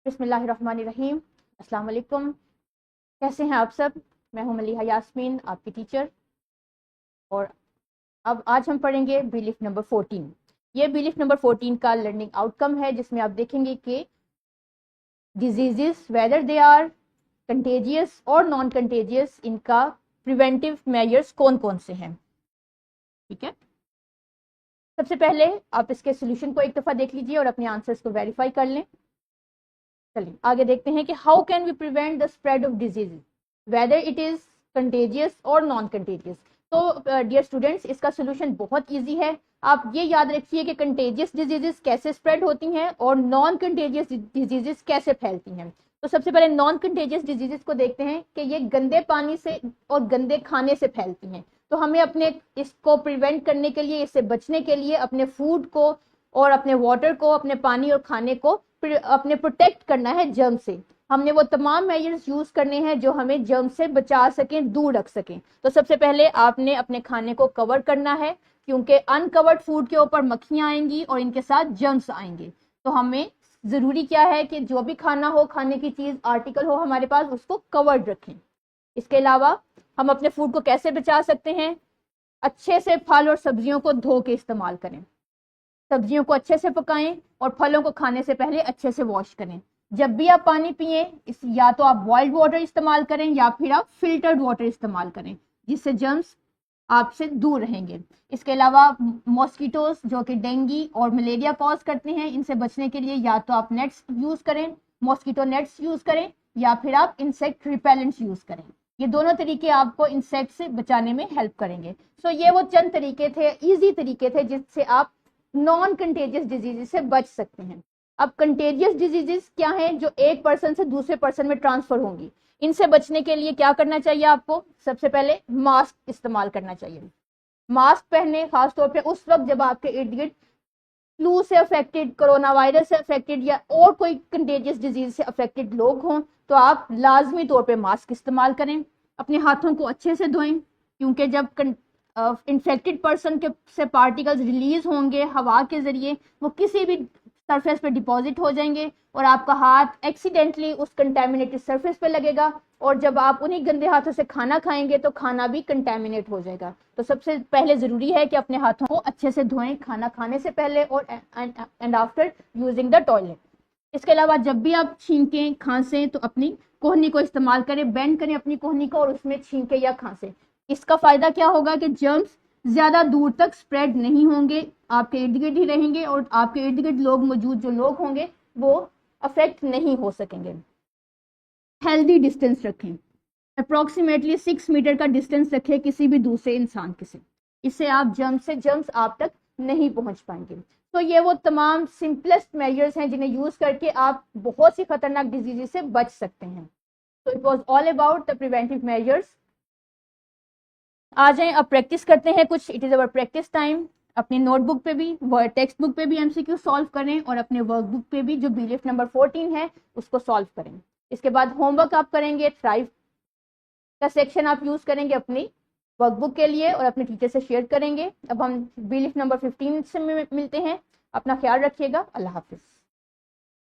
बिस्मिल्लाहिर्रहमानिर्रहीम। अस्सलाम वालेकुम। कैसे हैं आप सब? मैं हूं मलिहा यास्मीन, आपकी टीचर। और अब आज हम पढ़ेंगे बिलीफ नंबर 14। ये बिलीफ नंबर 14 का लर्निंग आउटकम है, जिसमें आप देखेंगे कि diseases whether they are contagious और नॉन कंटेजियस, इनका प्रिवेंटिव मेजर्स कौन कौन से हैं। ठीक है, सबसे पहले आप इसके सोल्यूशन को एक दफा देख लीजिए और अपने आंसर्स को वेरीफाई कर लें। चलिए आगे देखते हैं कि how can we prevent the spread of disease whether it is contagious और नॉन कंटेजियस। तो डियर स्टूडेंट्स, इसका सोल्यूशन बहुत इजी है। आप ये याद रखिए कि कंटेजियस डिजीजेस कैसे स्प्रेड होती हैं और नॉन कंटेजियस डिजीजेस कैसे फैलती हैं। तो सबसे पहले नॉन कंटेजियस डिजीजेस को देखते हैं कि ये गंदे पानी से और गंदे खाने से फैलती हैं। तो हमें अपने इसको प्रिवेंट करने के लिए, इससे बचने के लिए अपने फूड को और अपने वाटर को, अपने पानी और खाने को अपने प्रोटेक्ट करना है जर्म से। हमने वो तमाम मेजर्स यूज करने हैं जो हमें जर्म से बचा सकें, दूर रख सकें। तो सबसे पहले आपने अपने खाने को कवर करना है, क्योंकि अनकवर्ड फूड के ऊपर मक्खियां आएंगी और इनके साथ जर्म्स आएंगे। तो हमें जरूरी क्या है कि जो भी खाना हो, खाने की चीज, आर्टिकल हो हमारे पास, उसको कवर्ड रखें। इसके अलावा हम अपने फूड को कैसे बचा सकते हैं? अच्छे से फल और सब्जियों को धो के इस्तेमाल करें, सब्जियों को अच्छे से पकाएं और फलों को खाने से पहले अच्छे से वॉश करें। जब भी आप पानी पिए, या तो आप बॉइल्ड वाटर इस्तेमाल करें या फिर आप फिल्टर्ड वाटर इस्तेमाल करें, जिससे जर्म्स आपसे दूर रहेंगे। इसके अलावा मॉस्किटोज जो कि डेंगू और मलेरिया कॉज करते हैं, इनसे बचने के लिए या तो आप नेट्स यूज करें, मॉस्किटो नेट्स यूज करें, या फिर आप इंसेक्ट रिपेलेंट्स यूज करें। ये दोनों तरीके आपको इंसेक्ट से बचाने में हेल्प करेंगे। सो ये वो चंद तरीके थे, इजी तरीके थे, जिससे आप नॉन कंटेजियस डिजीजेस से बच सकते हैं। अब कंटेजियस डिजीजेस क्या हैं? जो एक पर्सन से दूसरे पर्सन में ट्रांसफर होंगी। इनसे बचने के लिए क्या करना चाहिए आपको? सबसे पहले मास्क इस्तेमाल करना चाहिए। मास्क पहने खासतौर पे उस वक्त जब आपके इर्द गिर्द फ्लू से अफेक्टेड, कोरोना वायरस से अफेक्टेड या और कोई कंटेजियस डिजीज से अफेक्टेड लोग हों, तो आप लाजमी तौर पे मास्क इस्तेमाल करें। अपने हाथों को अच्छे से धोएं, क्योंकि जब इन्फेक्टेड पर्सन के से पार्टिकल्स रिलीज होंगे हवा के जरिए, वो किसी भी सरफेस पे डिपॉजिट हो जाएंगे और आपका हाथ एक्सीडेंटली उस कंटेमिनेटेड सरफेस पे लगेगा, और जब आप उन्हीं गंदे हाथों से खाना खाएंगे तो खाना भी कंटेमिनेट हो जाएगा। तो सबसे पहले जरूरी है कि अपने हाथों को अच्छे से धोएं, खाना खाने से पहले और and after using the toilet. इसके अलावा जब भी आप छींकें, खांसें, तो अपनी कोहनी को इस्तेमाल करें, बेंड करें अपनी कोहनी को और उसमें छींके या खांसें। इसका फायदा क्या होगा कि जर्म्स ज्यादा दूर तक स्प्रेड नहीं होंगे, आपके इर्द गिर्द ही रहेंगे और आपके इर्द गिर्द लोग मौजूद जो लोग होंगे वो अफेक्ट नहीं हो सकेंगे। हेल्दी डिस्टेंस रखें, अप्रोक्सीमेटली 6 मीटर का डिस्टेंस रखें किसी भी दूसरे इंसान के से। इससे आप जर्म्स आप तक नहीं पहुंच पाएंगे। तो ये वो तमाम सिंपलेस्ट मेजर्स हैं जिन्हें यूज करके आप बहुत सी खतरनाक डिजीज से बच सकते हैं। तो it was all about the preventive measures. आ जाएं अब प्रैक्टिस करते हैं कुछ। It is our practice time. अपनी नोटबुक पे भी, टेक्स्ट बुक पे भी एमसीक्यू सॉल्व करें और अपने वर्कबुक पे भी जो बिलीफ नंबर 14 है उसको सॉल्व करें। इसके बाद होमवर्क आप करेंगे, थ्राइव का सेक्शन आप यूज करेंगे अपनी वर्कबुक के लिए और अपने टीचर से शेयर करेंगे। अब हम बिलीफ नंबर 15 से मिलते हैं। अपना ख्याल रखिएगा। अल्लाह हाफिज।